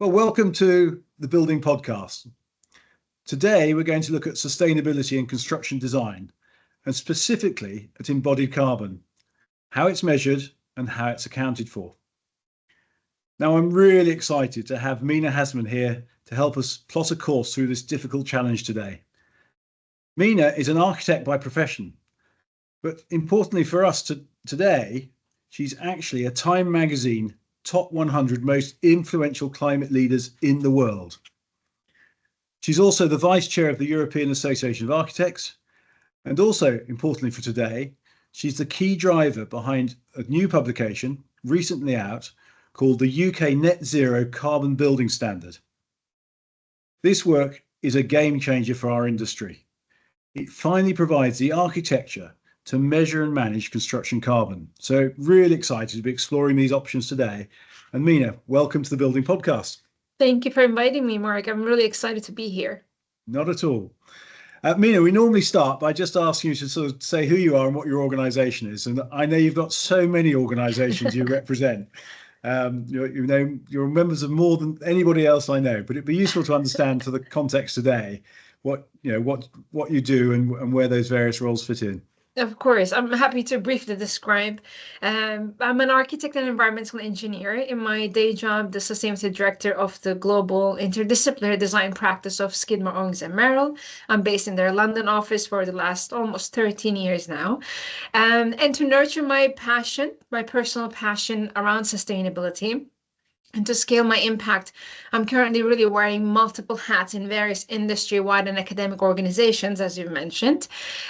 Well, welcome to the Building Podcast. Today, we're going to look at sustainability in construction design, and specifically at embodied carbon, how it's measured and how it's accounted for. Now, I'm really excited to have Mina Hasman here to help us plot a course through this difficult challenge today. Mina is an architect by profession, but importantly for us today, she's actually a Time magazine top 100 most influential climate leaders in the world. She's also the vice chair of the European Association of Architects, and also importantly for today, she's the key driver behind a new publication recently out called the UK Net Zero Carbon Building Standard. This work is a game changer for our industry. It finally provides the architecture to measure and manage construction carbon. So really excited to be exploring these options today. And Mina, welcome to the Building Podcast. Thank you for inviting me, Mark. I'm really excited to be here. Not at all. Mina, we normally start by just asking you to sort of say who you are and what your organisation is. And I know you've got so many organisations you represent. You're members of more than anybody else I know, but it'd be useful to understand for the context today what you do and where those various roles fit in. Of course, I'm happy to briefly describe. I'm an architect and environmental engineer. In my day job, the sustainability director of the global interdisciplinary design practice of Skidmore, Owings and Merrill. I'm based in their London office for the last almost 13 years now. And to nurture my passion, my personal passion around sustainability, and to scale my impact, I'm currently really wearing multiple hats in various industry-wide and academic organizations, as you mentioned.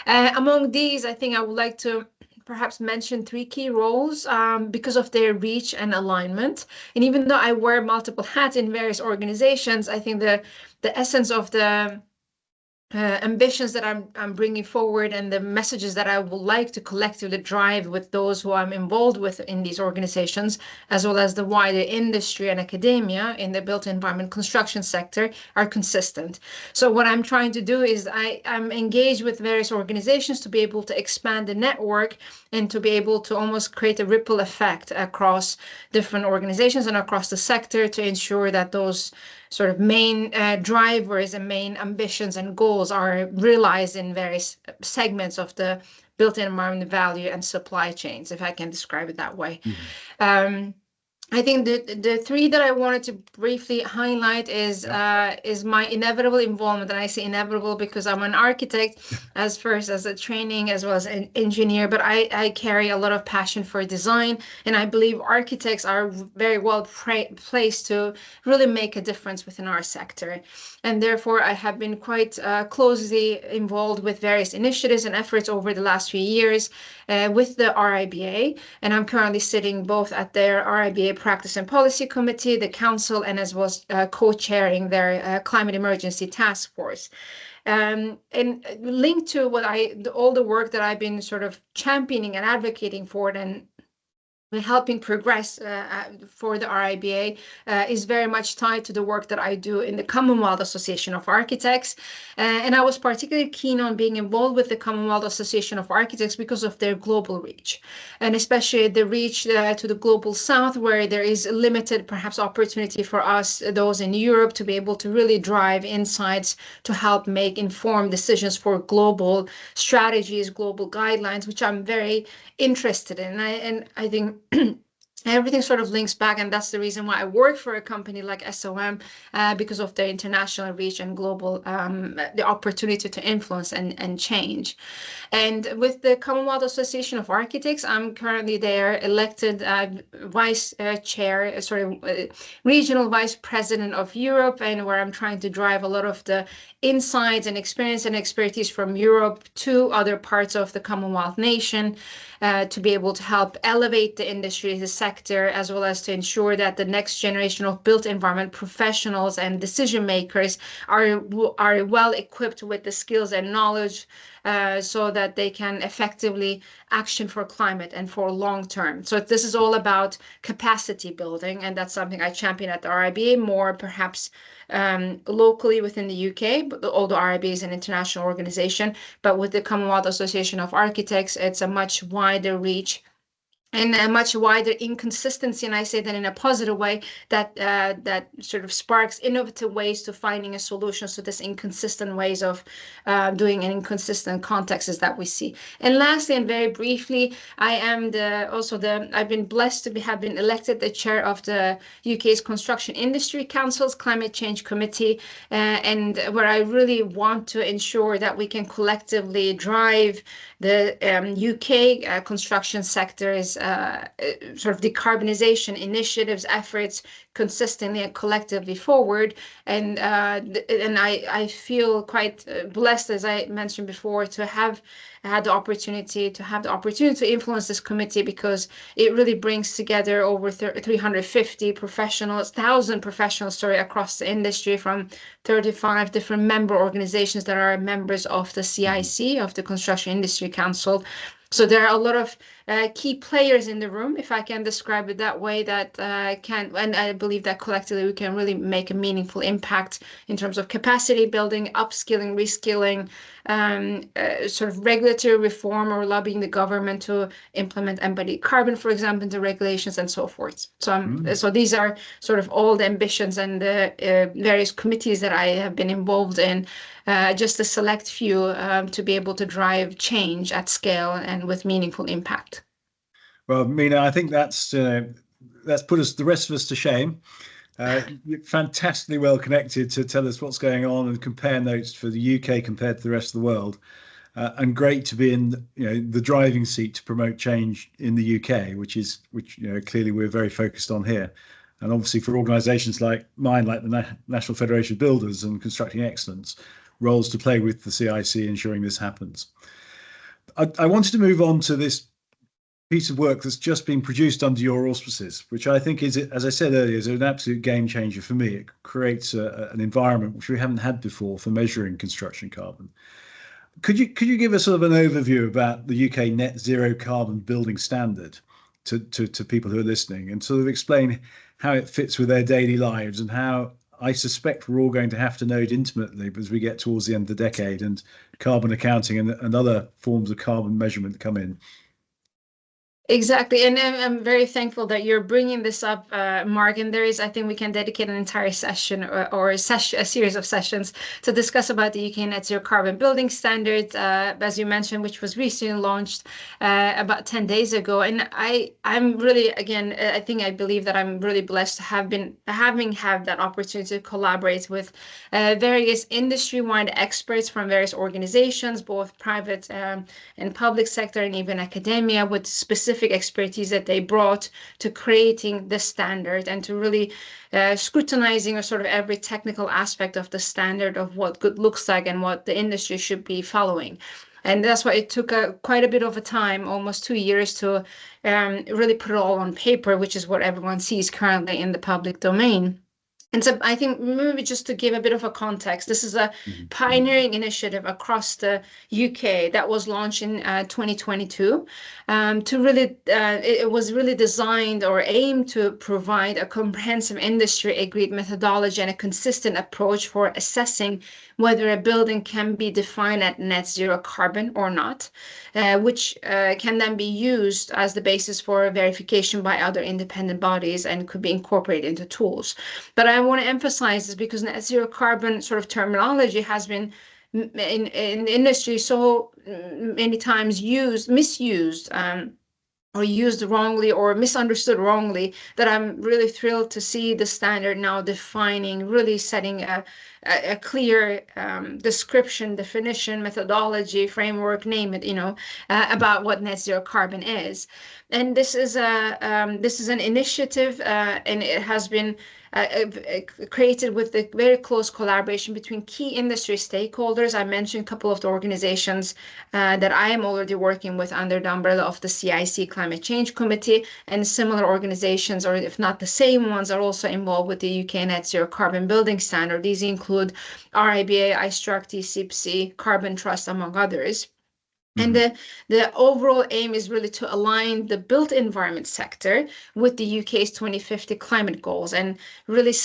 Among these, I think I would like to perhaps mention three key roles because of their reach and alignment. And even though I wear multiple hats in various organizations, I think the essence of the ambitions that I'm bringing forward and the messages that I would like to collectively drive with those who I'm involved with in these organizations, as well as the wider industry and academia in the built environment construction sector, are consistent. So what I'm trying to do is I'm engaged with various organizations to be able to expand the network and to be able to almost create a ripple effect across different organizations and across the sector to ensure that those sort of main drivers and main ambitions and goals are realized in various segments of the built environment value and supply chains, if I can describe it that way. Mm-hmm. I think the three that I wanted to briefly highlight is my inevitable involvement, and I say inevitable because I'm an architect as a training as well as an engineer, but I carry a lot of passion for design, and I believe architects are very well placed to really make a difference within our sector. And therefore, I have been quite closely involved with various initiatives and efforts over the last few years with the RIBA, and I'm currently sitting both at their RIBA Practice and Policy Committee, the Council, and as well as co-chairing their Climate Emergency Task Force. And linked to all the work that I've been sort of championing and advocating for and helping progress for the RIBA is very much tied to the work that I do in the Commonwealth Association of Architects. And I was particularly keen on being involved with the Commonwealth Association of Architects because of their global reach, and especially the reach to the global south, where there is limited perhaps opportunity for us, those in Europe, to be able to really drive insights to help make informed decisions for global strategies, global guidelines, which I'm very interested in. And I think everything sort of links back, and that's the reason why I work for a company like SOM, because of their international reach and global, the opportunity to influence and change. And with the Commonwealth Association of Architects, I'm currently their elected vice chair, regional vice president of Europe, and where I'm trying to drive a lot of the insights and experience and expertise from Europe to other parts of the Commonwealth nation, to be able to help elevate the industry, the sector, as well as to ensure that the next generation of built environment professionals and decision makers are well equipped with the skills and knowledge so that they can effectively action for climate and for long term. So this is all about capacity building, and that's something I champion at the RIBA more perhaps locally within the UK, but although RIBA is an international organization, but with the Commonwealth Association of Architects, it's a much wider reach and a much wider inconsistency, and I say that in a positive way, that that sort of sparks innovative ways to finding a solution to this inconsistent ways of doing an inconsistent contexts that we see. And lastly, and very briefly, I am I've been blessed to have been elected the chair of the UK's Construction Industry Council's Climate Change Committee, and where I really want to ensure that we can collectively drive the UK construction sector's sort of decarbonization initiatives, efforts consistently and collectively forward. And I feel quite blessed, as I mentioned before, to have had the opportunity to influence this committee, because it really brings together over 350 professionals, 1,000 professionals, sorry, across the industry from 35 different member organizations that are members of the CIC, of the Construction Industry Council. So there are a lot of key players in the room, if I can describe it that way, that and I believe that collectively we can really make a meaningful impact in terms of capacity building, upskilling, reskilling, sort of regulatory reform, or lobbying the government to implement embodied carbon, for example, into regulations and so forth. So these are sort of all the ambitions and the various committees that I have been involved in, just a select few, to be able to drive change at scale and with meaningful impact. Well, Mina, I think that's put the rest of us to shame. You're fantastically well connected to tell us what's going on and compare notes for the UK compared to the rest of the world, and great to be in the driving seat to promote change in the UK, which clearly we're very focused on here. And obviously for organisations like mine, like the National Federation of Builders and Constructing Excellence, roles to play with the CIC ensuring this happens. I wanted to move on to this piece of work that's just been produced under your auspices, which I think is, as I said earlier, is an absolute game changer for me. It creates an environment which we haven't had before for measuring construction carbon. Could you give us sort of an overview about the UK net zero carbon building standard to people who are listening, and sort of explain how it fits with their daily lives, and how I suspect we're all going to have to know it intimately as we get towards the end of the decade and carbon accounting and other forms of carbon measurement come in? Exactly. And I'm very thankful that you're bringing this up, Mark. And I think we can dedicate an entire session or a series of sessions to discuss about the UK Net Zero Carbon Building Standard, as you mentioned, which was recently launched about 10 days ago. And I'm really, again, I believe that I'm really blessed to have been had that opportunity to collaborate with various industry-wide experts from various organizations, both private and public sector, and even academia, with specific expertise that they brought to creating the standard and to really scrutinizing sort of every technical aspect of the standard of what good looks like and what the industry should be following. And that's why it took quite a bit of a time, almost 2 years, to really put it all on paper, which is what everyone sees currently in the public domain. And so I think maybe just to give a bit of a context, this is a pioneering initiative across the UK that was launched in 2022. It was really designed or aimed to provide a comprehensive industry agreed methodology and a consistent approach for assessing whether a building can be defined at net zero carbon or not, which can then be used as the basis for verification by other independent bodies and could be incorporated into tools. But I want to emphasize this because net zero carbon sort of terminology has been in industry so many times misused, or used wrongly or misunderstood wrongly, that I'm really thrilled to see the standard now defining, really setting a clear description, definition, methodology, framework, name it, about what net zero carbon is. And this is an initiative, and it has been created with the very close collaboration between key industry stakeholders. I mentioned a couple of the organizations that I am already working with under the umbrella of the CIC Climate Change Committee, and similar organizations, or if not the same ones, are also involved with the UK Net Zero Carbon Building Standard. These include RIBA, iStruct, CIPC, Carbon Trust, among others. And the overall aim is really to align the built environment sector with the UK's 2050 climate goals, and really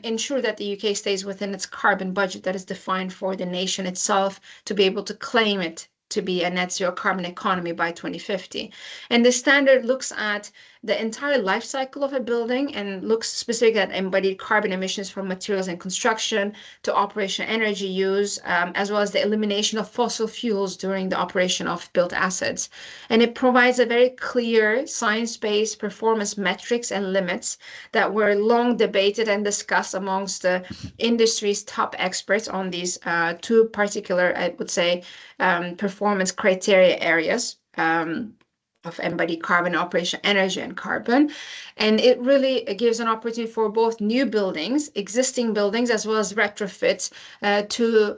ensure that the UK stays within its carbon budget that is defined for the nation itself, to be able to claim it to be a net zero carbon economy by 2050. And the standard looks at the entire life cycle of a building and looks specifically at embodied carbon emissions from materials and construction to operational energy use, as well as the elimination of fossil fuels during the operation of built assets. And it provides a very clear science-based performance metrics and limits that were long debated and discussed amongst the industry's top experts on these two particular, I would say, performance criteria areas. Of embodied carbon, operation, energy, and carbon. And it really gives an opportunity for both new buildings, existing buildings, as well as retrofits to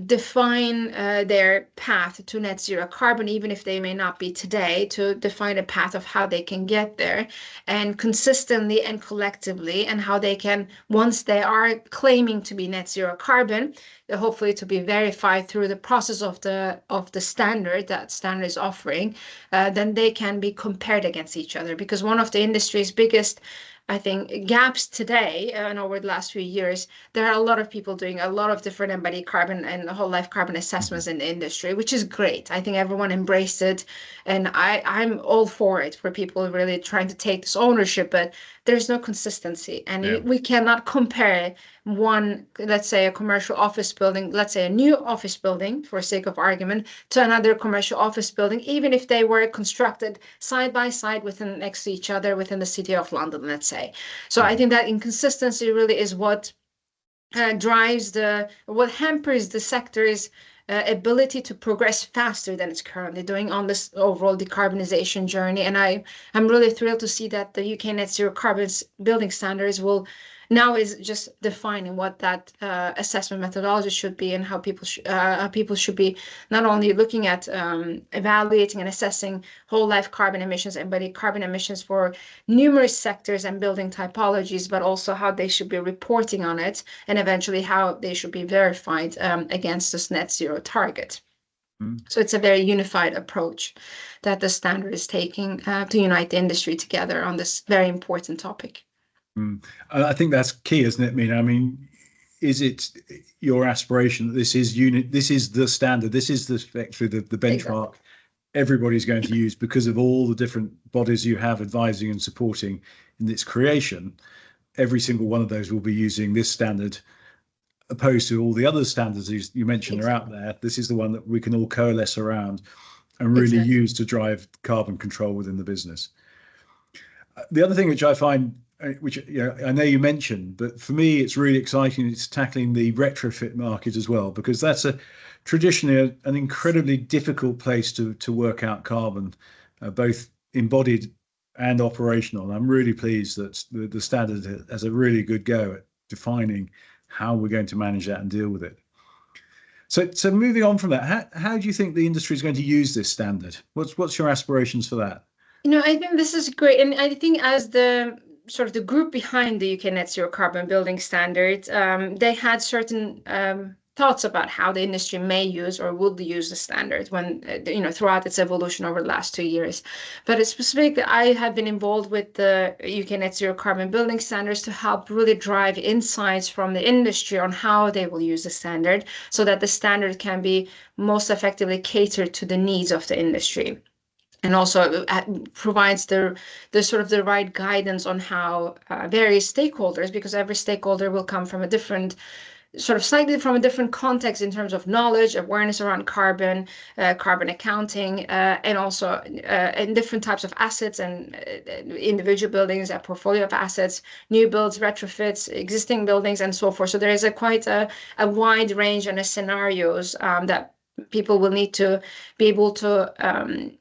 define their path to net zero carbon, even if they may not be today, to define a path of how they can get there and consistently and collectively, and how they can, once they are claiming to be net zero carbon, hopefully to be verified through the process of the standard that standard is offering, then they can be compared against each other. Because one of the industry's biggest, I think, gaps today and over the last few years, there are a lot of people doing a lot of different embodied carbon and whole life carbon assessments in the industry, which is great. I think everyone embraced it, and I'm all for it, for people really trying to take this ownership, but there's no consistency, and we cannot compare one, let's say a commercial office building, let's say a new office building for sake of argument, to another commercial office building, even if they were constructed side by side within next to each other within the city of London, let's say. So I think that inconsistency really is what drives what hampers the sector's ability to progress faster than it's currently doing on this overall decarbonization journey. And I'm really thrilled to see that the UK Net Zero Carbon Building Standards will now is just defining what that assessment methodology should be, and how people should be not only looking at evaluating and assessing whole life carbon emissions, embodied carbon emissions for numerous sectors and building typologies, but also how they should be reporting on it, and eventually how they should be verified against this net zero target. So it's a very unified approach that the standard is taking to unite the industry together on this very important topic. I think that's key, isn't it, Mina? I mean, is it your aspiration that this is the standard, this is the benchmark everybody's going to use, because of all the different bodies you have advising and supporting in its creation? Every single one of those will be using this standard, opposed to all the other standards you mentioned are out there. This is the one that we can all coalesce around and really use to drive carbon control within the business. The other thing which I find, which I know you mentioned, but for me it's really exciting, it's tackling the retrofit market as well, because that's traditionally an incredibly difficult place to work out carbon, both embodied and operational. And I'm really pleased that the standard has a really good go at defining how we're going to manage that and deal with it. So moving on from that, how do you think the industry is going to use this standard? What's your aspirations for that? I think this is great, and I think as the sort of the group behind the UK Net Zero Carbon Building Standard, they had certain thoughts about how the industry may use or would use the standard when, throughout its evolution over the last 2 years. But specifically, I have been involved with the UK Net Zero Carbon Building Standards to help really drive insights from the industry on how they will use the standard, so that the standard can be most effectively catered to the needs of the industry. And also provides the sort of the right guidance on how various stakeholders, because every stakeholder will come from a different, sort of slightly from a different context in terms of knowledge, awareness around carbon, carbon accounting, and also in different types of assets and individual buildings, a portfolio of assets, new builds, retrofits, existing buildings, and so forth. So there is quite a wide range and scenarios that people will need to be able to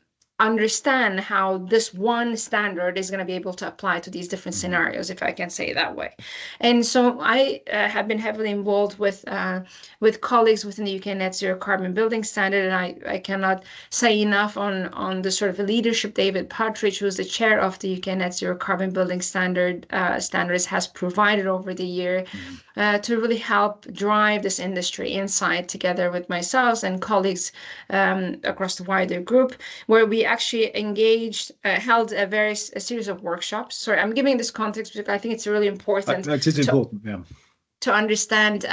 understand how this one standard is going to be able to apply to these different scenarios, if I can say it that way. And so I have been heavily involved with colleagues within the UK Net Zero Carbon Building Standard, and I cannot say enough on the sort of leadership David Partridge, who is the chair of the UK Net Zero Carbon Building Standards, has provided over the year to really help drive this industry insight together with myself and colleagues across the wider group, where we actually held a series of workshops. Sorry, I'm giving this context because I think it's really important. That is important, yeah. To understand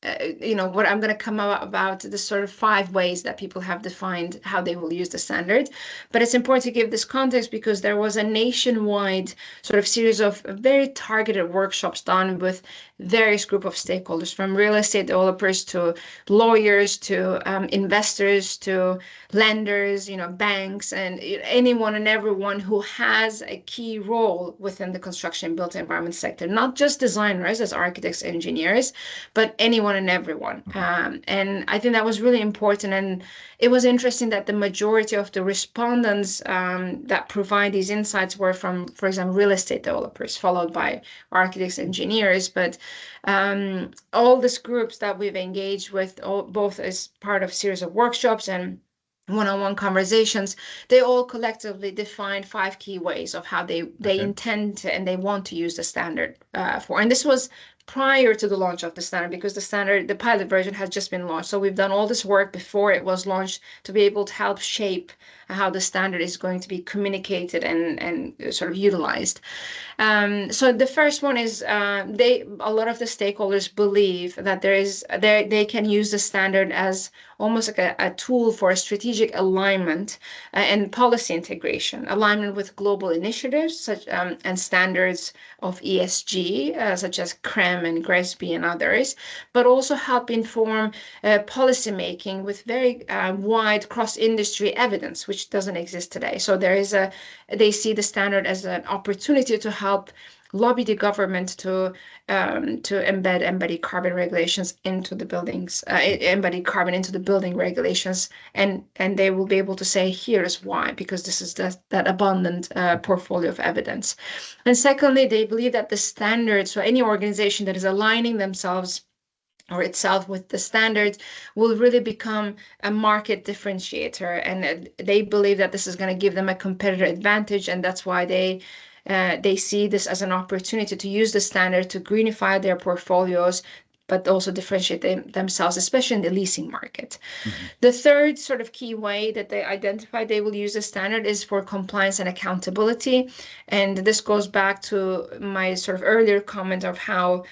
what I'm going to come up about the sort of 5 ways that people have defined how they will use the standard. But it's important to give this context because there was a nationwide sort of series of very targeted workshops done with various group of stakeholders, from real estate developers to lawyers to investors to lenders, banks, and anyone and everyone who has a key role within the construction and built environment sector, not just designers as architects, engineers, but anyone and everyone. And I think that was really important. And it was interesting that the majority of the respondents that provide these insights were from, for example, real estate developers, followed by architects, engineers. But all these groups that we've engaged with, both as part of a series of workshops and one-on-one conversations, they all collectively defined 5 key ways of how they intend to, and they want to use the standard for. And this was prior to the launch of the standard, because the pilot version has just been launched. So we've done all this work before it was launched to be able to help shape how the standard is going to be communicated and sort of utilized. So the first one is a lot of the stakeholders believe that they can use the standard as almost like a tool for a strategic alignment and policy integration, alignment with global initiatives such and standards of ESG, such as CREM and GRESB and others, but also help inform policy making with very wide cross-industry evidence, which doesn't exist today. So they see the standard as an opportunity to help lobby the government to embed embodied carbon regulations into the buildings, embodied carbon into the building regulations, and they will be able to say, here's why, because this is that abundant portfolio of evidence. And secondly, they believe that the standards, so any organization that is aligning themselves or itself with the standards, will really become a market differentiator, and they believe that this is going to give them a competitive advantage, and that's why they see this as an opportunity to use the standard to greenify their portfolios, but also differentiate themselves, especially in the leasing market. The third sort of key way that they identify they will use the standard is for compliance and accountability. And this goes back to my sort of earlier comment of how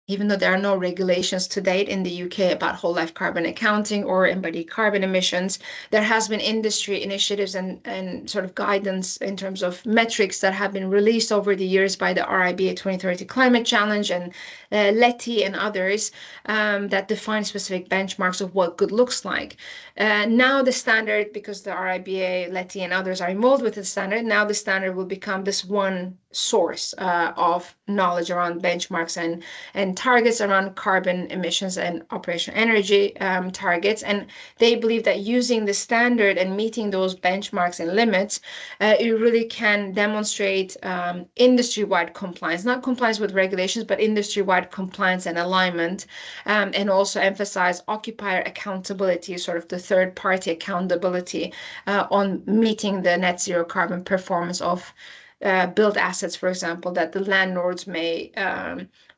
even though there are no regulations to date in the UK about whole life carbon accounting or embodied carbon emissions, there has been industry initiatives and sort of guidance in terms of metrics that have been released over the years by the RIBA 2030 Climate Challenge and LETI and others that define specific benchmarks of what good looks like. Now the standard, because the RIBA, LETI and others are involved with the standard, now the standard will become this one source of knowledge around benchmarks and targets around carbon emissions and operational energy targets. And they believe that using the standard and meeting those benchmarks and limits, it really can demonstrate industry-wide compliance, not compliance with regulations, but industry-wide compliance and alignment, and also emphasize occupier accountability, sort of the third-party accountability on meeting the net zero carbon performance of built assets, for example, that the landlords may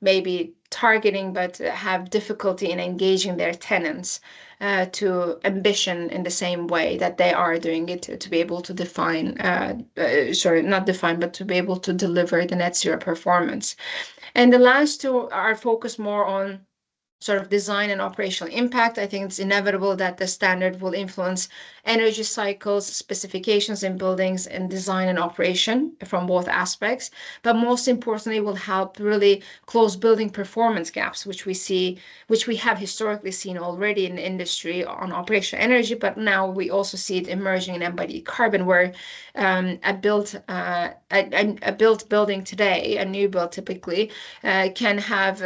be targeting, but have difficulty in engaging their tenants to ambition in the same way that they are doing it to be able to define, not define, but to be able to deliver the net zero performance. And the last two are focused more on sort of design and operational impact. I think it's inevitable that the standard will influence energy cycles, specifications in buildings, and design and operation from both aspects. But most importantly, will help really close building performance gaps, which we have historically seen already in the industry on operational energy. But now we also see it emerging in embodied carbon, where a built building today, a new build typically, can have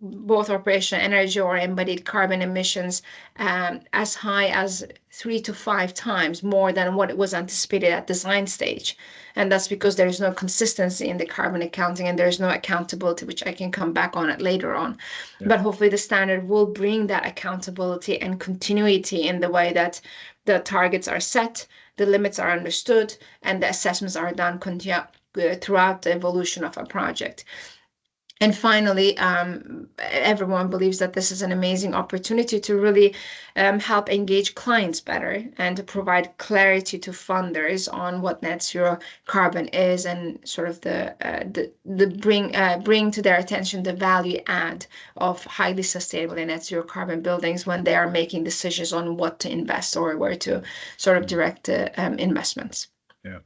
both operational energy or embodied carbon emissions as high as 3 to 5 times more than what it was anticipated at design stage. And that's because there is no consistency in the carbon accounting and there's no accountability, which I can come back on it later on. Yeah. But hopefully the standard will bring that accountability and continuity in the way that the targets are set, the limits are understood, and the assessments are done throughout the evolution of a project. And finally, everyone believes that this is an amazing opportunity to really help engage clients better and to provide clarity to funders on what net zero carbon is, and sort of the bring to their attention the value add of highly sustainable and net zero carbon buildings when they are making decisions on what to invest or where to sort of direct investments. Yeah.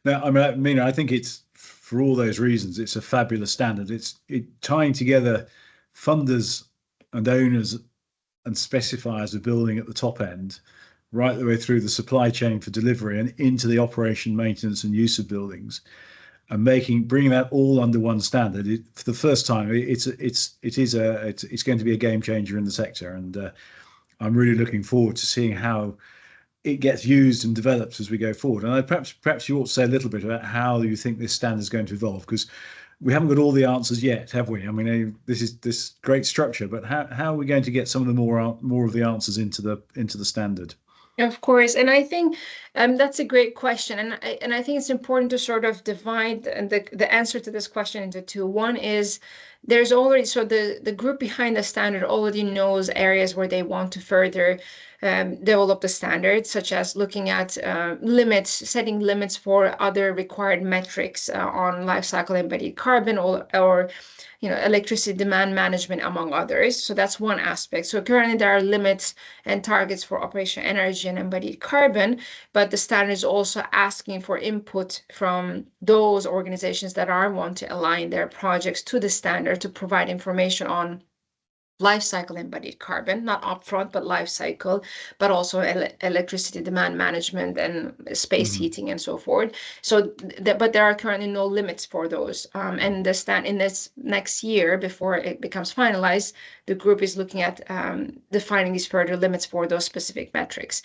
Now, I mean, I think it's for all those reasons, it's a fabulous standard. It's tying together funders and owners and specifiers of building at the top end, right the way through the supply chain for delivery and into the operation, maintenance, and use of buildings, and bringing that all under one standard. For the first time, it's going to be a game changer in the sector, and I'm really looking forward to seeing how it gets used and developed as we go forward. And perhaps you ought to say a little bit about how you think this standard is going to evolve, because we haven't got all the answers yet, have we? I mean, this is this great structure, but how are we going to get some of the more of the answers into the standard? Of course, and I think that's a great question, and I think it's important to sort of divide the answer to this question into two. One is there's already, so the group behind the standard already knows areas where they want to further develop the standard, such as looking at limits, setting limits for other required metrics on life cycle embodied carbon, or electricity demand management, among others. So that's one aspect. So currently there are limits and targets for operational energy and embodied carbon, but the standard is also asking for input from those organizations that want to align their projects to the standard to provide information on life cycle embodied carbon, not upfront, but life cycle, but also electricity demand management and space heating and so forth. So, but there are currently no limits for those. And in this next year, before it becomes finalized, the group is looking at defining these further limits for those specific metrics.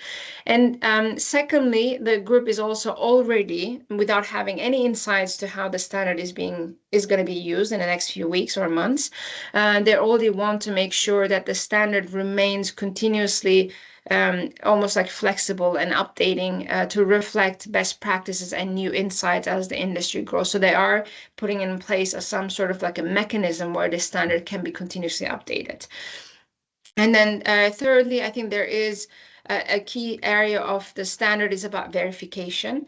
And secondly, the group is also already, without having any insights to how the standard is going to be used in the next few weeks or months, they already want to make sure that the standard remains continuously almost like flexible and updating to reflect best practices and new insights as the industry grows. So they are putting in place some sort of like a mechanism where the standard can be continuously updated. And then thirdly, I think there is a key area of the standard is about verification,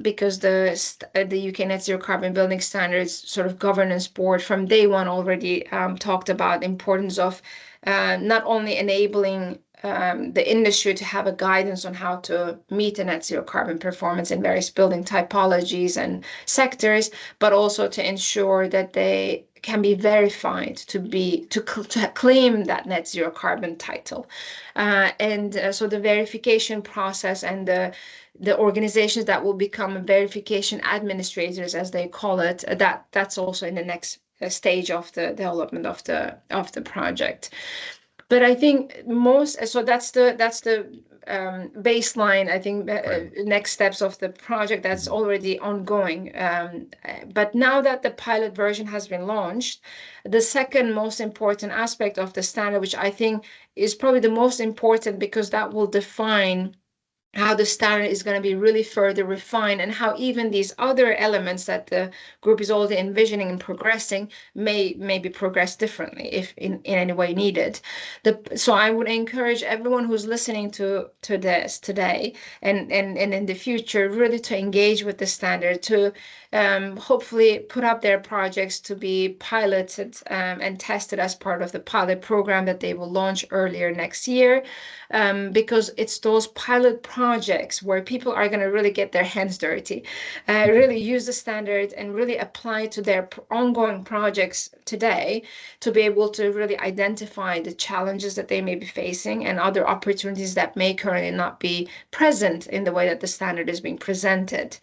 because the UK Net Zero Carbon Building Standards sort of governance board from day one already talked about the importance of not only enabling the industry to have a guidance on how to meet the net zero carbon performance in various building typologies and sectors, but also to ensure that they can be verified to claim that net zero carbon title. So the verification process and the organizations that will become verification administrators, as they call it, that's also in the next stage of the development of the project. But I think that's the baseline, I think, next steps of the project that's already ongoing. But now that the pilot version has been launched, the second most important aspect of the standard, which I think is probably the most important, because that will define how the standard is going to be really further refined, and how even these other elements that the group is already envisioning and progressing may be progressed differently if in any way needed. So I would encourage everyone who's listening to this today and in the future really to engage with the standard, to hopefully put up their projects to be piloted and tested as part of the pilot program that they will launch earlier next year, because it's those pilot projects where people are going to really get their hands dirty, really use the standard and really apply to their ongoing projects today, to be able to really identify the challenges that they may be facing and other opportunities that may currently not be present in the way that the standard is being presented.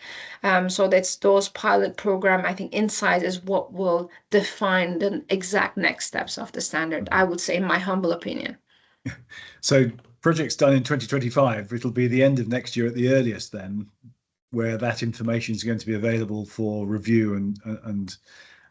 So that's those pilot program, I think, insights is what will define the exact next steps of the standard, I would say, in my humble opinion. So project's done in 2025. It'll be the end of next year at the earliest then, where that information is going to be available for review and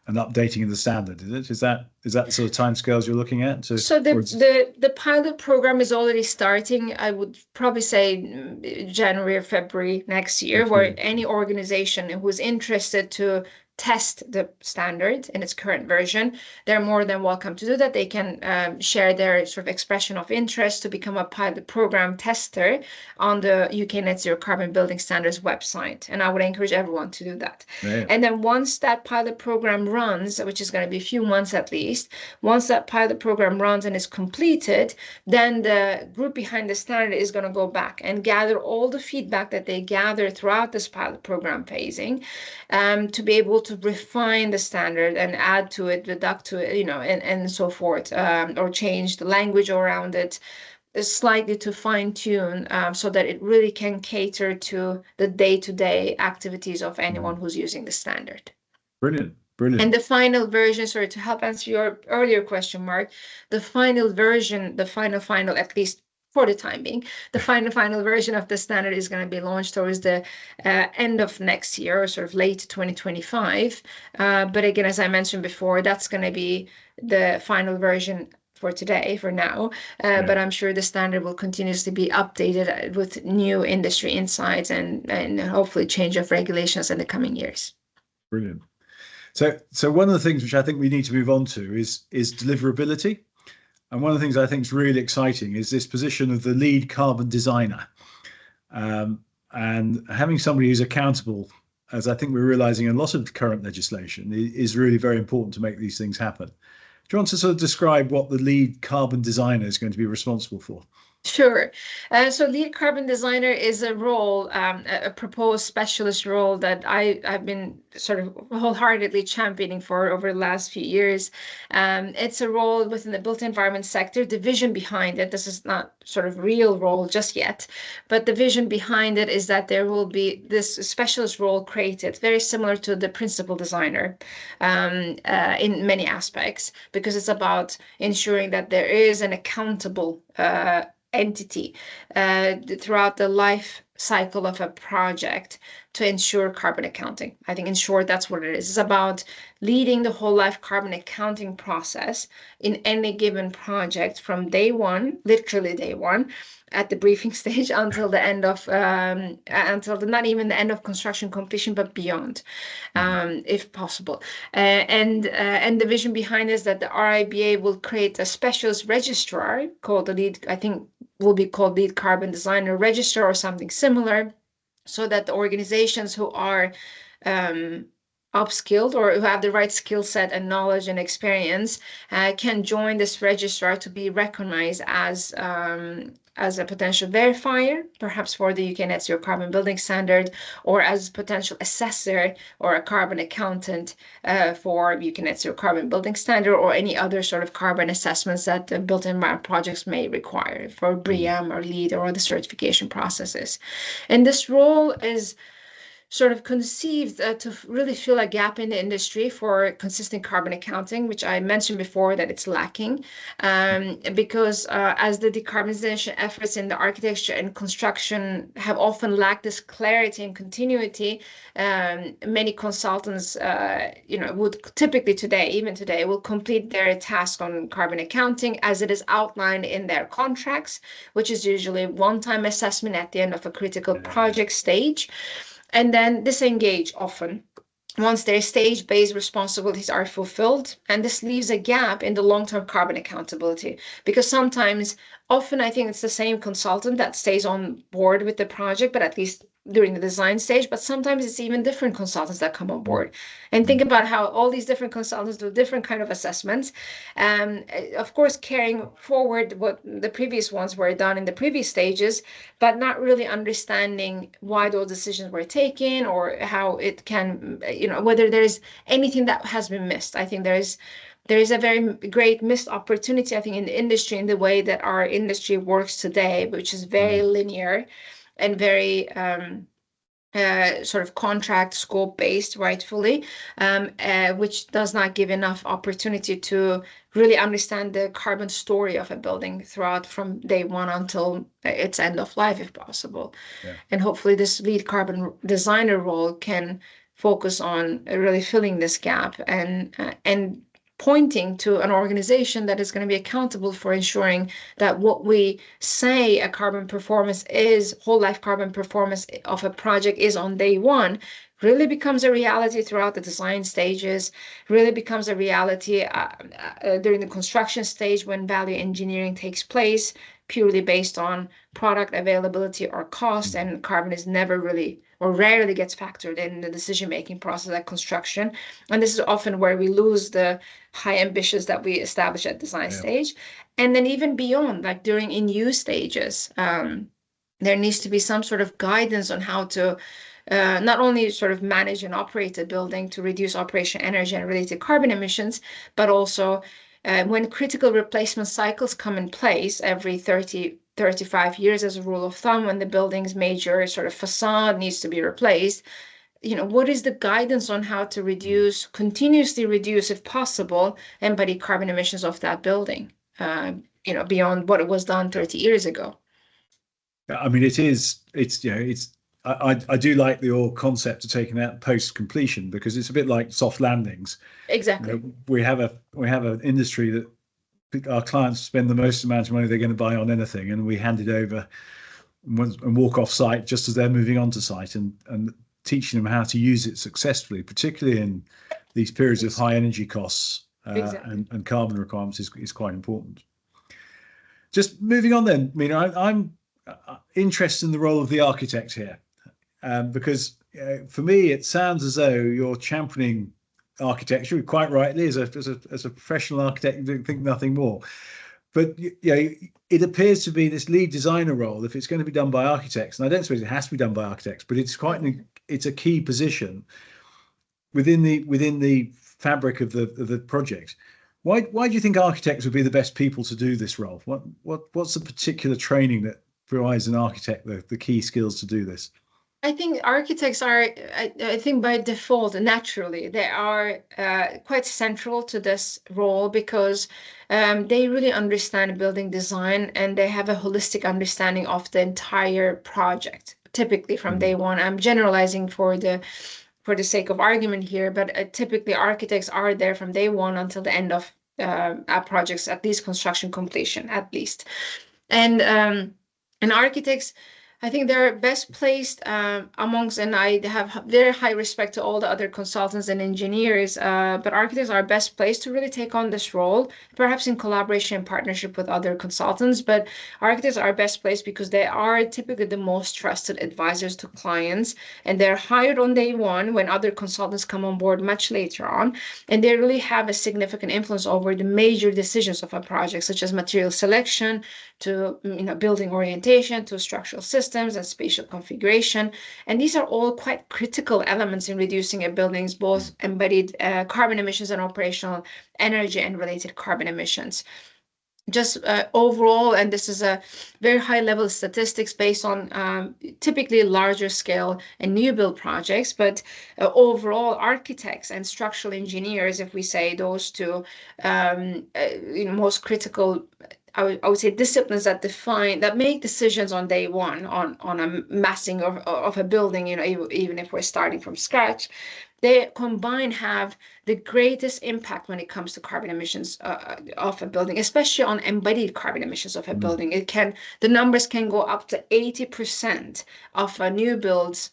updating of the standard. Is that the sort of timescales you're looking at? So the pilot program is already starting. I would probably say January or February next year, where any organization who is interested to test the standard in its current version, they're more than welcome to do that. They can share their sort of expression of interest to become a pilot program tester on the UK Net Zero Carbon Building Standards website. And I would encourage everyone to do that. Yeah. And then once that pilot program runs, which is going to be a few months at least, once that pilot program runs and is completed, then the group behind the standard is going to go back and gather all the feedback that they gather throughout this pilot program phasing, to be able to refine the standard and add to it, deduct to it, and so forth, or change the language around it slightly to fine tune, so that it really can cater to the day-to-day activities of anyone who's using the standard. Brilliant. Brilliant. And the final version, sorry, to help answer your earlier question, Mark, the final version, the final, at least for the time being, the final version of the standard is going to be launched towards the end of next year, or sort of late 2025. But again, as I mentioned before, that's going to be the final version for today, for now. But I'm sure the standard will continuously be updated with new industry insights and hopefully change of regulations in the coming years. Brilliant. So one of the things which I think we need to move on to is deliverability. And one of the things I think is really exciting is this position of the lead carbon designer. And having somebody who's accountable, as I think we're realizing in a lot of current legislation, is really very important to make these things happen. Do you want to sort of describe what the lead carbon designer is going to be responsible for? Sure. So lead carbon designer is a role, a proposed specialist role that I've been sort of wholeheartedly championing for over the last few years. It's a role within the built environment sector. The vision behind it, this is not sort of real role just yet, but the vision behind it is that there will be this specialist role created, very similar to the principal designer, in many aspects, because it's about ensuring that there is an accountable entity throughout the life cycle of a project to ensure carbon accounting. I think in short, that's what it is. It's about leading the whole life carbon accounting process in any given project from day one, literally day one, at the briefing stage until the end of, not even the end of construction completion, but beyond, if possible. And the vision behind is that the RIBA will create a specialist registrar called the lead, I think will be called lead carbon designer register or something similar, so that the organizations who are upskilled or who have the right skill set and knowledge and experience can join this registrar to be recognized as a potential verifier, perhaps for the UK Net Zero Carbon Building Standard, or as a potential assessor or a carbon accountant for UK Net Zero Carbon Building Standard, or any other sort of carbon assessments that the built environment projects may require for BREEAM or LEED or other certification processes. And this role is sort of conceived to really fill a gap in the industry for consistent carbon accounting, which I mentioned before that it's lacking, because as the decarbonization efforts in the architecture and construction have often lacked this clarity and continuity, many consultants, would typically even today, will complete their task on carbon accounting as it is outlined in their contracts, which is usually a one-time assessment at the end of a critical project stage, and then disengage often once their stage-based responsibilities are fulfilled. And this leaves a gap in the long-term carbon accountability, because often I think it's the same consultant that stays on board with the project, but at least during the design stage, but sometimes it's even different consultants that come on board. And think about how all these different consultants do different kind of assessments. Of course, carrying forward what the previous ones were done in the previous stages, but not really understanding why those decisions were taken, or how it can, whether there's anything that has been missed. I think there is a very great missed opportunity, I think, in the industry, in the way that our industry works today, which is very linear and very sort of contract scope based, rightfully, which does not give enough opportunity to really understand the carbon story of a building throughout from day one until its end of life, if possible. And hopefully this lead carbon designer role can focus on really filling this gap and pointing to an organization that is going to be accountable for ensuring that what we say a carbon performance is, whole life carbon performance of a project is on day one, really becomes a reality throughout the design stages, really becomes a reality during the construction stage when value engineering takes place, purely based on product availability or cost, and carbon is never really or rarely gets factored in the decision-making process at construction. And this is often where we lose the high ambitions that we establish at design stage. And then even beyond, like during in-use stages, there needs to be some sort of guidance on how to not only sort of manage and operate a building to reduce operation energy and related carbon emissions, but also when critical replacement cycles come in place every 35 years as a rule of thumb, when the building's major sort of facade needs to be replaced, what is the guidance on how to continuously reduce, if possible, embodied carbon emissions of that building, beyond what it was done 30 years ago? I mean, I do like the concept of taking out post completion, because it's a bit like soft landings. Exactly. We have an industry that our clients spend the most amount of money they're going to buy on anything, and we hand it over and walk off site just as they're moving onto site, and teaching them how to use it successfully, particularly in these periods of high energy costs and carbon requirements, is quite important. Just moving on then, Mina, I'm interested in the role of the architect here, because for me it sounds as though you're championing architecture quite rightly as a professional architect. You think nothing more, but it appears to be this lead designer role. If it's going to be done by architects, and I don't suppose it has to be done by architects, but it's a key position within the fabric of the project. Why do you think architects would be the best people to do this role? What's the particular training that provides an architect the key skills to do this? I think architects are, I think by default, naturally, they are quite central to this role, because they really understand building design, and they have a holistic understanding of the entire project, typically from day one. I'm generalizing for the sake of argument here, but typically architects are there from day one until the end of our projects, at least construction completion, at least. And architects, I think they're best placed amongst, and I have very high respect to all the other consultants and engineers, but architects are best placed to really take on this role, perhaps in collaboration and partnership with other consultants. But architects are best placed because they are typically the most trusted advisors to clients, and they're hired on day one when other consultants come on board much later on. And they really have a significant influence over the major decisions of a project, such as material selection, to building orientation, to structural systems and spatial configuration. And these are all quite critical elements in reducing a building's both embodied carbon emissions and operational energy and related carbon emissions. Just overall, and this is a very high level statistics based on typically larger scale and new build projects, but overall architects and structural engineers, if we say those two most critical, I would say, disciplines that make decisions on day one on a massing of a building, even if we're starting from scratch, they combined have the greatest impact when it comes to carbon emissions of a building, especially on embodied carbon emissions of a building. The numbers can go up to 80% of a new build's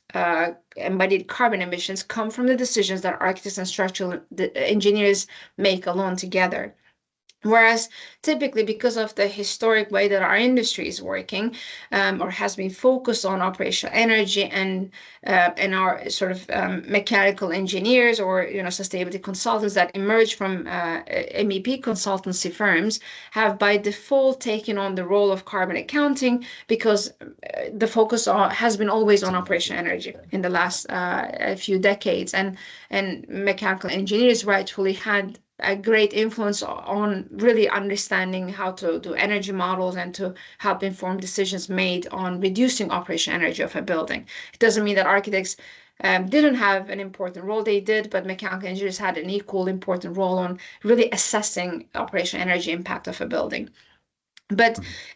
embodied carbon emissions come from the decisions that architects and structural engineers make alone together. Whereas typically, because of the historic way that our industry is working, or has been focused on operational energy, and our sort of mechanical engineers or sustainability consultants that emerge from MEP consultancy firms have by default taken on the role of carbon accounting, because the focus has been always on operational energy in the last few decades, and mechanical engineers rightfully had a great influence on really understanding how to do energy models and to help inform decisions made on reducing operation energy of a building. It doesn't mean that architects didn't have an important role. They did, but mechanical engineers had an equal important role on really assessing operation energy impact of a building.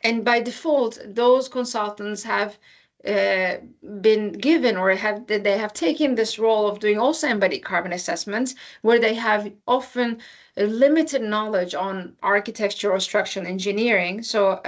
And by default, those consultants have been given, or they have taken this role of doing also embodied carbon assessments, where they have often limited knowledge on architecture or structural engineering. So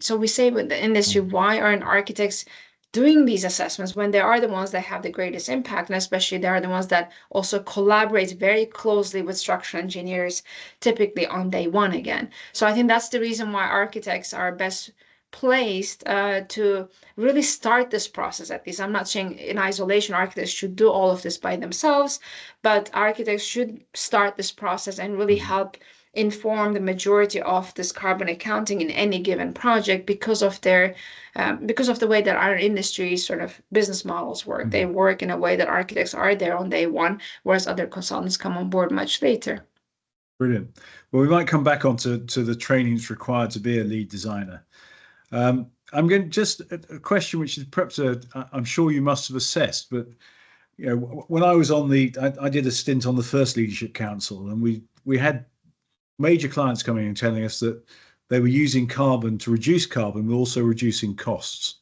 so we say with the industry, why aren't architects doing these assessments when they are the ones that have the greatest impact, and especially they are the ones that also collaborate very closely with structural engineers, typically on day one again. So I think that's the reason why architects are best placed to really start this process. At least I'm not saying in isolation architects should do all of this by themselves, but architects should start this process and really help inform the majority of this carbon accounting in any given project because of the way that our industry sort of business models work. They work in a way that architects are there on day one, whereas other consultants come on board much later. Brilliant. Well, we might come back on to the training that's required to be a lead designer. I'm going just a question which is perhaps I'm sure you must have assessed, but when I was I did a stint on the first leadership council, and we had major clients coming and telling us that they were using carbon to reduce carbon, but also reducing costs.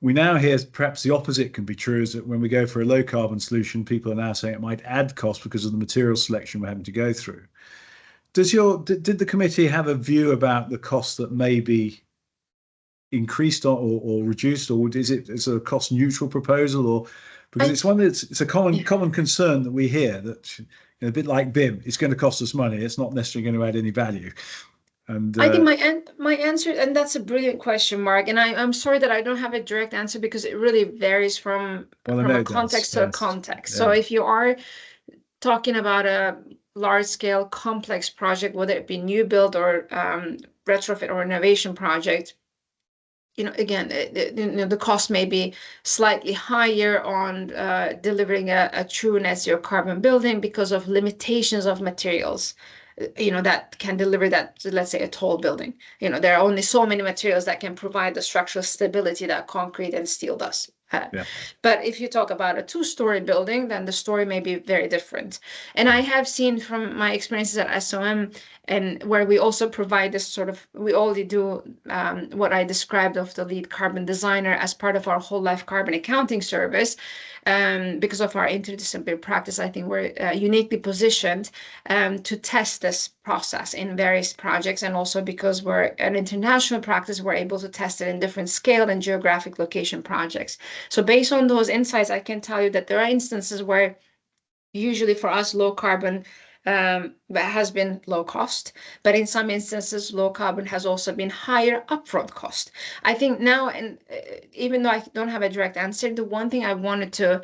We now hear perhaps the opposite can be true, is that when we go for a low carbon solution, people are now saying it might add cost because of the material selection we're having to go through. Did the committee have a view about the cost that may be increased or reduced, or is it a cost neutral proposal, or because it's a common concern that we hear that a bit like BIM, it's going to cost us money, it's not necessarily going to add any value. And I think my answer, and that's a brilliant question, Mark. And I'm sorry that I don't have a direct answer because it really varies from a context to a context. So if you are talking about a large scale complex project, whether it be new build or retrofit or renovation project, again, the cost may be slightly higher on delivering a true net zero carbon building because of limitations of materials, that can deliver that, let's say, a tall building. There are only so many materials that can provide the structural stability that concrete and steel does. But if you talk about a two-story building, then the story may be very different. And I have seen from my experiences at SOM, and where we also provide this we only do what I described of the lead carbon designer as part of our whole life carbon accounting service. Because of our interdisciplinary practice, I think we're uniquely positioned to test this process in various projects. And also because we're an international practice, we're able to test it in different scale and geographic location projects. So based on those insights, I can tell you that there are instances where usually for us, low carbon has been low cost, but in some instances, low carbon has also been higher upfront cost. I think now, and even though I don't have a direct answer, the one thing I wanted to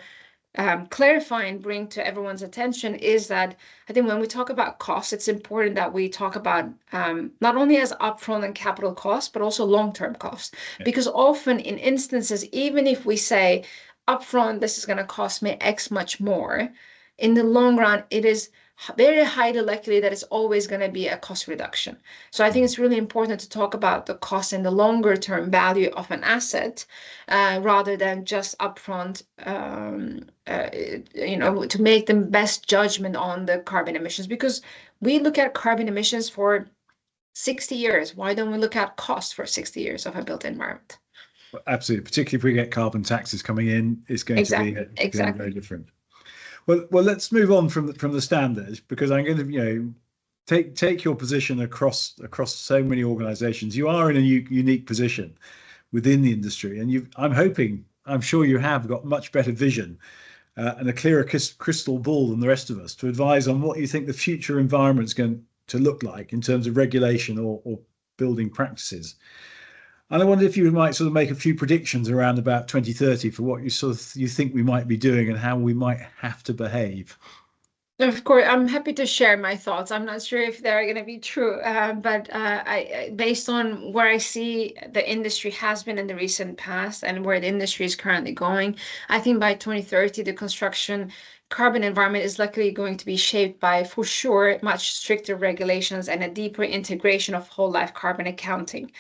clarify and bring to everyone's attention is that I think when we talk about cost, it's important that we talk about not only as upfront and capital cost, but also long-term cost. Because often in instances, even if we say upfront, this is going to cost me X much more, in the long run, it is very highly likely that it's always going to be a cost reduction. So I think it's really important to talk about the cost and the longer term value of an asset rather than just upfront, to make the best judgment on the carbon emissions. Because we look at carbon emissions for 60 years. Why don't we look at cost for 60 years of a built environment? Absolutely, particularly if we get carbon taxes coming in, it's going to be very different. Well, let's move on from the standards, because I'm going to, take your position across so many organisations. You are in a unique position within the industry, and I'm sure you have got much better vision and a clearer crystal ball than the rest of us to advise on what you think the future environment is going to look like in terms of regulation or building practices. And I wonder if you might sort of make a few predictions around about 2030 for what you think we might be doing and how we might have to behave. Of course, I'm happy to share my thoughts. I'm not sure if they're going to be true, but based on where I see the industry has been in the recent past and where the industry is currently going, I think by 2030, the construction carbon environment is likely going to be shaped by, for sure, much stricter regulations and a deeper integration of whole life carbon accounting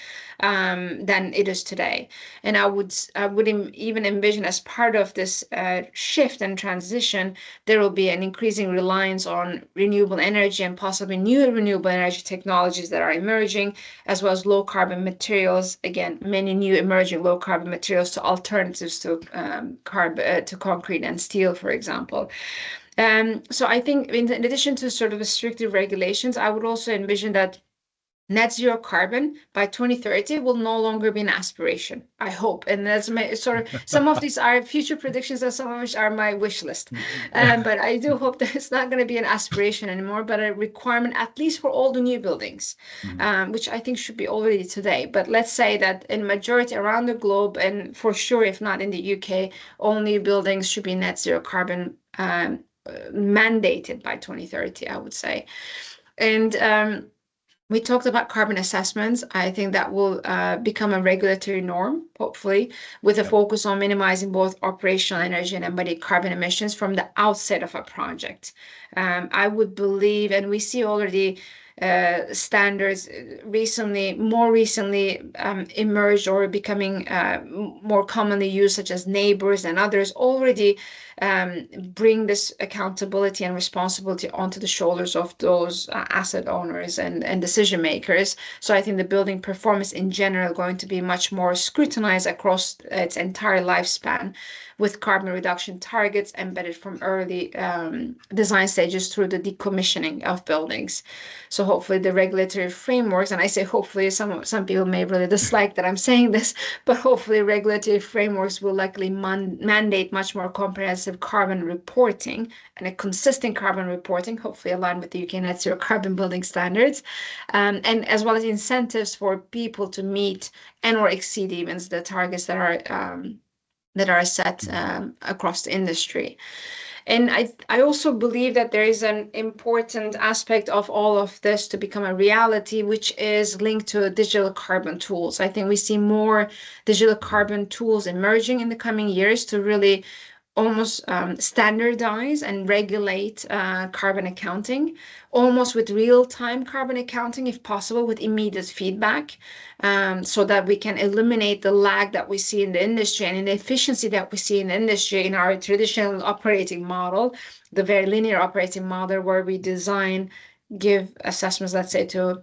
than it is today. And I would even envision, as part of this shift and transition, there will be an increasing reliance on renewable energy and possibly new renewable energy technologies that are emerging, as well as low carbon materials. Again, many new emerging low carbon materials to alternatives to concrete and steel, for example. So I think in addition to sort of the stricter regulations, I would also envision that net zero carbon by 2030 will no longer be an aspiration, I hope. And that's my sort of, some of these are future predictions and some of which are my wish list. But I do hope that it's not going to be an aspiration anymore, but a requirement, at least for all the new buildings, which I think should be already today. But let's say that in majority around the globe, and for sure, if not in the UK, all new buildings should be net zero carbon mandated by 2030, I would say. And we talked about carbon assessments. I think that will become a regulatory norm, hopefully, with a focus on minimizing both operational energy and embodied carbon emissions from the outset of a project. I would believe, and we see already standards more recently emerged or becoming more commonly used, such as neighbors and others, already bring this accountability and responsibility onto the shoulders of those asset owners and decision makers. So I think the building performance in general going to be much more scrutinized across its entire lifespan, with carbon reduction targets embedded from early design stages through the decommissioning of buildings. So hopefully the regulatory frameworks, and I say hopefully, some people may really dislike that I'm saying this, but hopefully regulatory frameworks will likely mandate much more comprehensive carbon reporting and a consistent carbon reporting, hopefully aligned with the UK net zero carbon building standards, and as well as incentives for people to meet and or exceed even the targets that are set across the industry. And I also believe that there is an important aspect of all of this to become a reality, which is linked to digital carbon tools. I think we see more digital carbon tools emerging in the coming years to really almost standardize and regulate carbon accounting, almost with real-time carbon accounting, if possible, with immediate feedback, so that we can eliminate the lag that we see in the industry and inefficiency that we see in the industry in our traditional operating model, the very linear operating model where we design, give assessments, let's say, to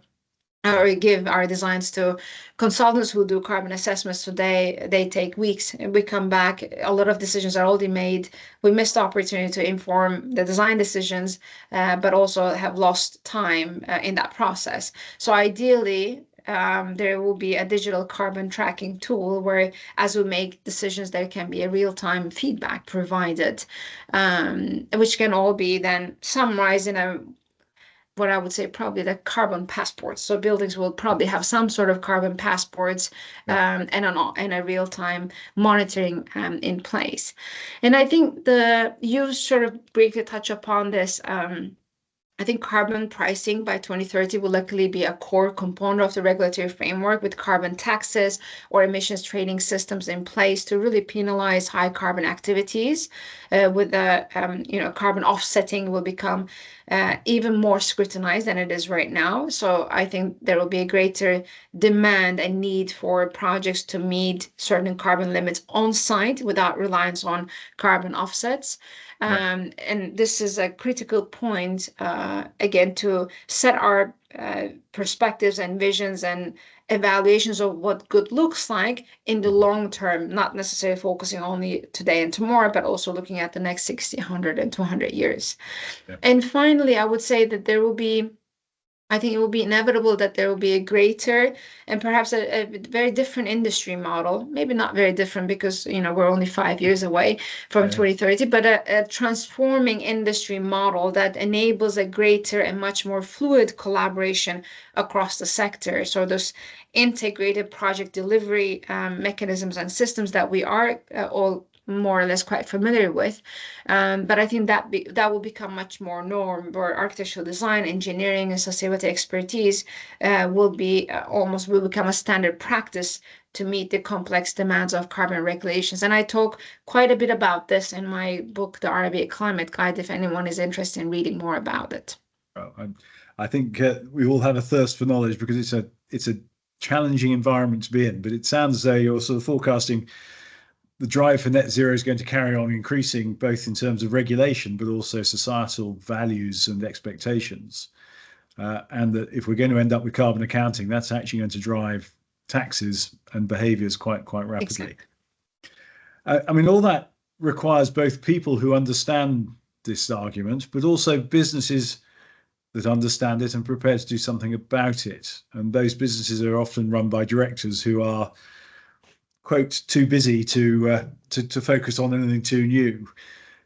or give our designs to consultants who do carbon assessments today. They take weeks and we come back. A lot of decisions are already made. We missed the opportunity to inform the design decisions, but also have lost time in that process. So ideally, there will be a digital carbon tracking tool where, as we make decisions, there can be a real-time feedback provided, which can all be then summarized in a what I would say probably the carbon passports. So buildings will probably have some sort of carbon passports and a real-time monitoring in place. And I think you sort of briefly touch upon this. I think carbon pricing by 2030 will likely be a core component of the regulatory framework, with carbon taxes or emissions trading systems in place to really penalize high carbon activities. With carbon offsetting will become even more scrutinized than it is right now. So I think there will be a greater demand and need for projects to meet certain carbon limits on site without reliance on carbon offsets. And this is a critical point, again, to set our perspectives and visions and evaluations of what good looks like in the long term, not necessarily focusing only today and tomorrow, but also looking at the next 60, 100, and 200 years. And finally, I would say that I think it will be inevitable that there will be a greater and perhaps a very different industry model, maybe not very different because, we're only 5 years away from 2030, but a transforming industry model that enables a greater and much more fluid collaboration across the sector. So those integrated project delivery mechanisms and systems that we are all more or less quite familiar with. But I think that will become much more norm, where architectural design, engineering, and sustainability expertise will become a standard practice to meet the complex demands of carbon regulations. And I talk quite a bit about this in my book, The RIBA Climate Guide, if anyone is interested in reading more about it. Well, I think we all have a thirst for knowledge because it's a challenging environment to be in. But it sounds as though you're sort of forecasting the drive for net zero is going to carry on increasing, both in terms of regulation, but also societal values and expectations. And that if we're going to end up with carbon accounting, that's actually going to drive taxes and behaviours quite rapidly. Exactly. All that requires both people who understand this argument, but also businesses that understand it and prepared to do something about it. And those businesses are often run by directors who are, quote, too busy to focus on anything too new.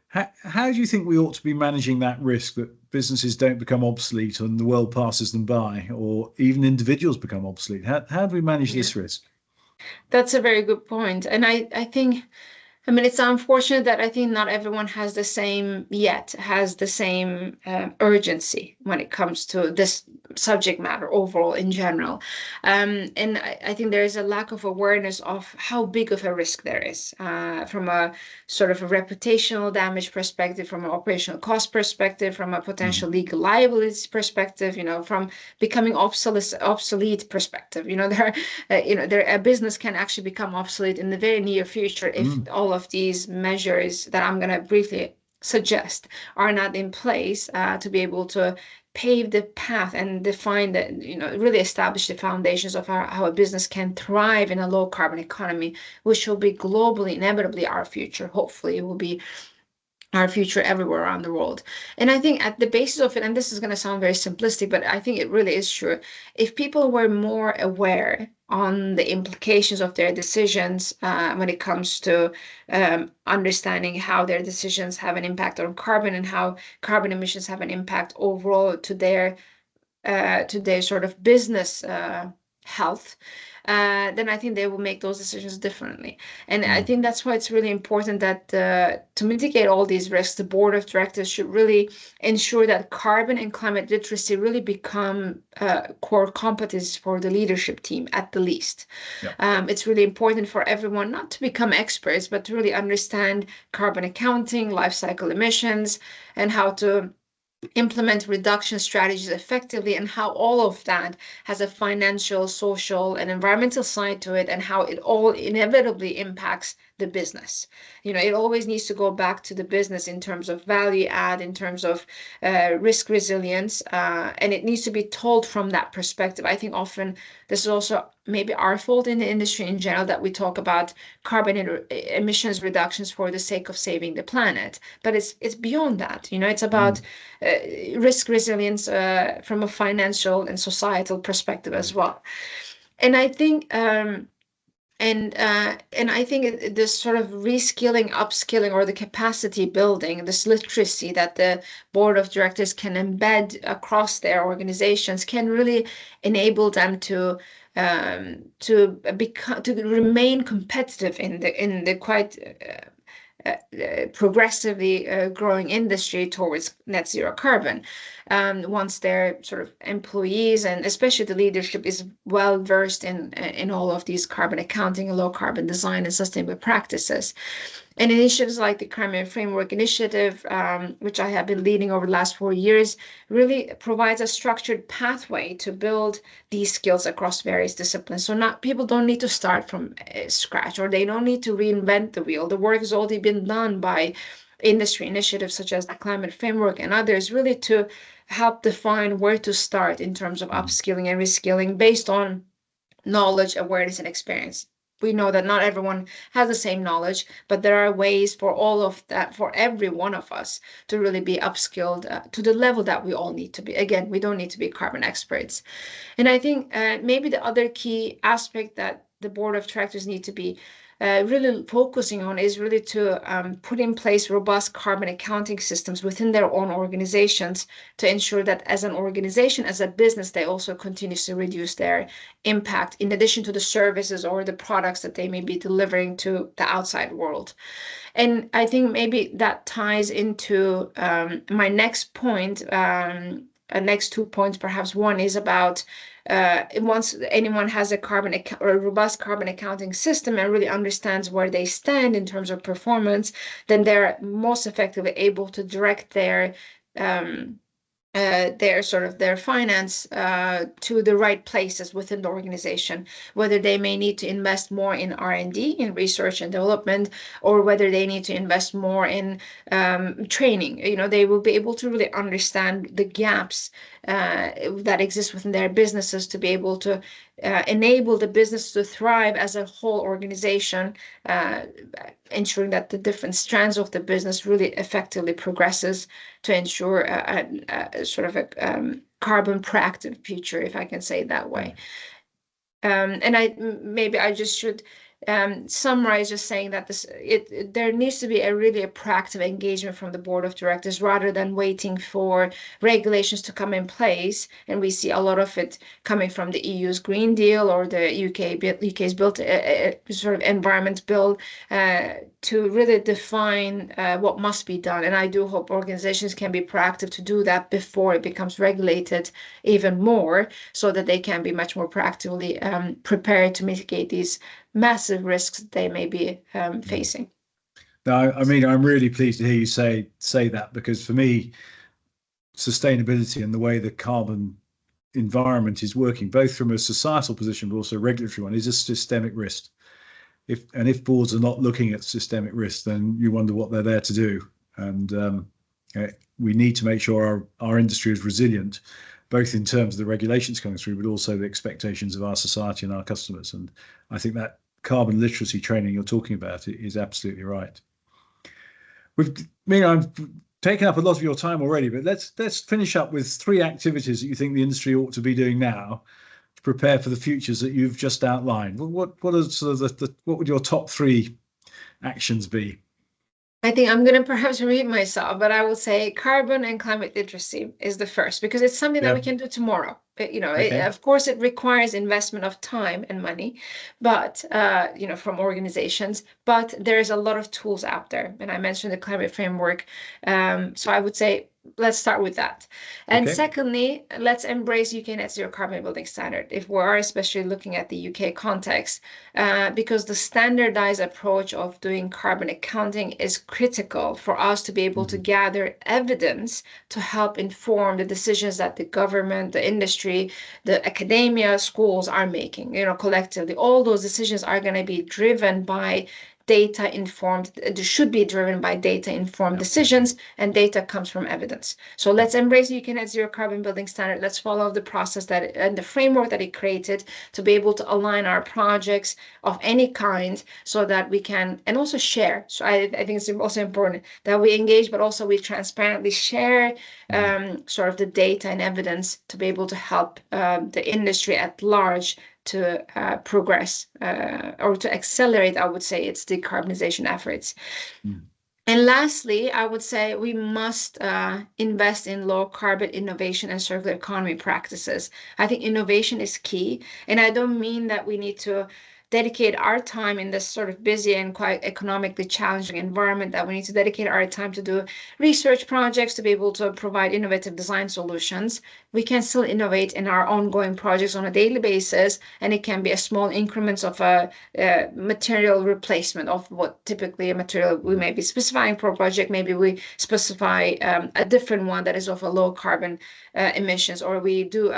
How do you think we ought to be managing that risk that businesses don't become obsolete and the world passes them by, or even individuals become obsolete? How do we manage this risk? That's a very good point. And I think, I mean, it's unfortunate that I think not everyone has the same urgency when it comes to this subject matter overall in general. And I think there is a lack of awareness of how big of a risk there is from a sort of a reputational damage perspective, from an operational cost perspective, from a potential legal liabilities perspective, from becoming obsolete perspective. A business can actually become obsolete in the very near future if all of these measures that I'm going to briefly suggest are not in place to be able to pave the path and define really establish the foundations of how a business can thrive in a low carbon economy, which will be globally, inevitably our future. Hopefully, it will be our future everywhere around the world. And I think at the basis of it, and this is going to sound very simplistic, but I think it really is true. If people were more aware on the implications of their decisions when it comes to understanding how their decisions have an impact on carbon and how carbon emissions have an impact overall to their sort of business health, then I think they will make those decisions differently. And I think that's why it's really important that to mitigate all these risks, the board of directors should really ensure that carbon and climate literacy really become core competencies for the leadership team at the least. It's really important for everyone not to become experts, but to really understand carbon accounting, life cycle emissions, and how to implement reduction strategies effectively, and how all of that has a financial, social, and environmental side to it, and how it all inevitably impacts the business. It always needs to go back to the business in terms of value add, in terms of risk resilience, and it needs to be told from that perspective. I think often this is also maybe our fault in the industry in general, that we talk about carbon emissions reductions for the sake of saving the planet, but it's beyond that. It's about risk resilience from a financial and societal perspective as well. And I think I think this sort of reskilling, upskilling, or the capacity building, this literacy that the board of directors can embed across their organizations can really enable them to remain competitive in the quite progressively growing industry towards net zero carbon. Once their sort of employees and especially the leadership is well versed in all of these carbon accounting, low carbon design, and sustainable practices. And initiatives like the Climate Framework Initiative, which I have been leading over the last 4 years, really provides a structured pathway to build these skills across various disciplines. So people don't need to start from scratch, or they don't need to reinvent the wheel. The work has already been done by industry initiatives such as the Climate Framework and others, really to help define where to start in terms of upskilling and reskilling based on knowledge, awareness, and experience. We know that not everyone has the same knowledge, but there are ways for all of that, for every one of us to really be upskilled to the level that we all need to be. Again, we don't need to be carbon experts. And I think maybe the other key aspect that the board of directors need to be really focusing on is really to put in place robust carbon accounting systems within their own organizations to ensure that as an organization, as a business, they also continuously reduce their impact in addition to the services or the products that they may be delivering to the outside world. And I think maybe that ties into my next point, next 2 points, perhaps. One is about once anyone has a robust carbon accounting system and really understands where they stand in terms of performance, then they're most effectively able to direct their finance to the right places within the organization, whether they may need to invest more in R&D, in research and development, or whether they need to invest more in training. They will be able to really understand the gaps that exist within their businesses to be able to enable the business to thrive as a whole organization, ensuring that the different strands of the business really effectively progresses to ensure a sort of a carbon proactive future, if I can say it that way. And maybe I just should summarize just saying that there needs to be really a proactive engagement from the board of directors rather than waiting for regulations to come in place. And we see a lot of it coming from the EU's Green Deal or the UK's built sort of environment bill to really define what must be done. And I do hope organizations can be proactive to do that before it becomes regulated even more, so that they can be much more proactively prepared to mitigate these massive risks that they may be facing. No, I mean, I'm really pleased to hear you say that, because for me, sustainability and the way the carbon environment is working, both from a societal position but also a regulatory one, is a systemic risk. If boards are not looking at systemic risk, then you wonder what they're there to do. And we need to make sure our industry is resilient, both in terms of the regulations coming through, but also the expectations of our society and our customers. And I think that carbon literacy training you're talking about is absolutely right. I've taken up a lot of your time already, but let's finish up with 3 activities that you think the industry ought to be doing now to prepare for the futures that you've just outlined. What are sort of what would your top 3 actions be? I think I'm going to perhaps repeat myself, but I will say carbon and climate literacy is the first, because it's something that we can do tomorrow. But, of course, it requires investment of time and money, but, from organizations, but there's a lot of tools out there. And I mentioned the climate framework. So I would say, let's start with that. And secondly, let's embrace UK net zero carbon building standard, if we are especially looking at the UK context, because the standardized approach of doing carbon accounting is critical for us to be able to gather evidence to help inform the decisions that the government, the industry, the academia, schools are making, collectively. All those decisions are going to be driven by should be driven by data-informed decisions, and data comes from evidence. So let's embrace UK Net Zero Carbon Building Standard. Let's follow the process and the framework that it created to be able to align our projects of any kind, so that we can, and also share. So I think it's also important that we engage, but also we transparently share sort of the data and evidence to be able to help the industry at large to progress or to accelerate, I would say, its decarbonization efforts. And lastly, I would say we must invest in low carbon innovation and circular economy practices. I think innovation is key. And I don't mean that we need to dedicate our time in this sort of busy and quite economically challenging environment, that we need to dedicate our time to do research projects to be able to provide innovative design solutions. We can still innovate in our ongoing projects on a daily basis, and it can be a small increments of a material replacement of what typically a material we may be specifying for a project. Maybe we specify a different one that is of a low carbon emissions, or we do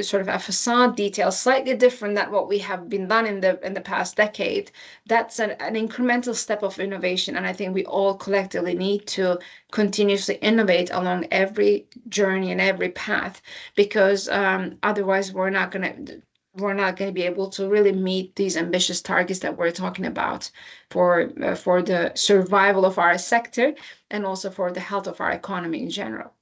sort of a facade detail slightly different than what we have been done in the past decade. That's an incremental step of innovation, and I think we all collectively need to continuously innovate along every journey and every path, because otherwise we're not going to be able to really meet these ambitious targets that we're talking about for the survival of our sector, and also for the health of our economy in general.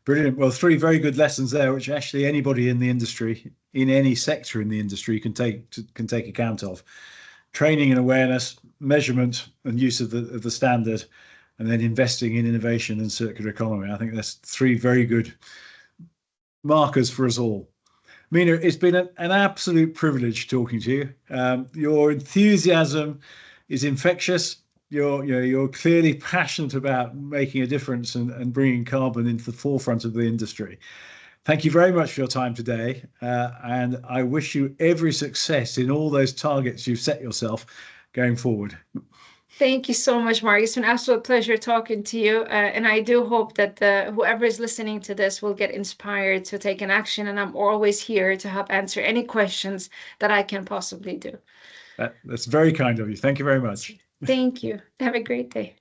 Brilliant. Well, 3 very good lessons there, which actually anybody in the industry, in any sector in the industry, can take account of. Training and awareness, measurement and use of the standard, and then investing in innovation and circular economy. I think that's 3 very good markers for us all. Mina, it's been an absolute privilege talking to you. Your enthusiasm is infectious. You're clearly passionate about making a difference and bringing carbon into the forefront of the industry. Thank you very much for your time today, and I wish you every success in all those targets you've set yourself going forward. Thank you so much, Mark. It's been an absolute pleasure talking to you, and I do hope that whoever is listening to this will get inspired to take an action, and I'm always here to help answer any questions that I can possibly do. That's very kind of you. Thank you very much. Thank you. Have a great day.